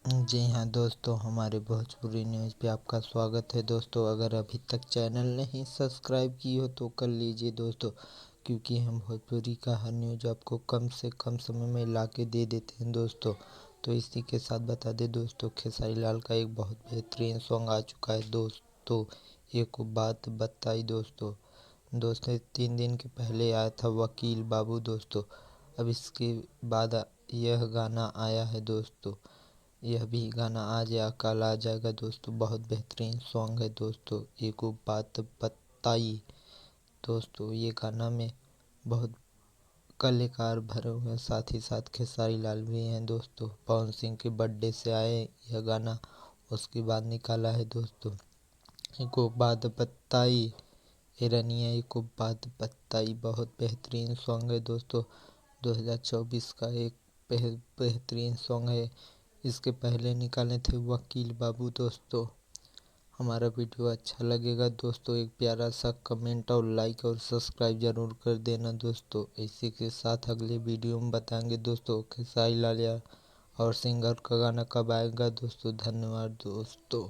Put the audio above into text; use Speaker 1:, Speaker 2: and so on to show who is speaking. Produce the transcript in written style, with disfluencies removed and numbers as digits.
Speaker 1: जी हाँ दोस्तों, हमारे भोजपुरी न्यूज़ पे आपका स्वागत है दोस्तों। अगर अभी तक चैनल नहीं सब्सक्राइब की हो तो कर लीजिए दोस्तों, क्योंकि हम भोजपुरी का हर न्यूज़ आपको कम से कम समय में ला के दे देते हैं दोस्तों। तो इसी के साथ बता दें दोस्तों, खेसारी लाल का एक बहुत बेहतरीन सॉन्ग आ चुका है दोस्तों, एक बात बताई दोस्तों। 3 दिन के पहले आया था वकील बाबू दोस्तों। अब इसके बाद यह गाना आया है दोस्तों। यह भी गाना आज या कल आ जाएगा दोस्तों। बहुत बेहतरीन सॉन्ग है दोस्तों, एक बात बताई दोस्तों। ये गाना में बहुत कलाकार भरे हुए हैं, साथ ही साथ खेसारी लाल भी हैं दोस्तों। पवन सिंह के बर्थडे से आए यह गाना, उसके बाद निकाला है दोस्तों। एक बात बताई ए रनिया, एक बात बताई, बहुत बेहतरीन सॉन्ग है दोस्तों। 2024 का एक बेहतरीन सॉन्ग है। इसके पहले निकाले थे वकील बाबू दोस्तों। हमारा वीडियो अच्छा लगेगा दोस्तों, एक प्यारा सा कमेंट और लाइक और सब्सक्राइब जरूर कर देना दोस्तों। इसी के साथ अगले वीडियो में बताएंगे दोस्तों खेसारी लाल और सिंगर का गाना कब आएगा दोस्तों। धन्यवाद दोस्तों।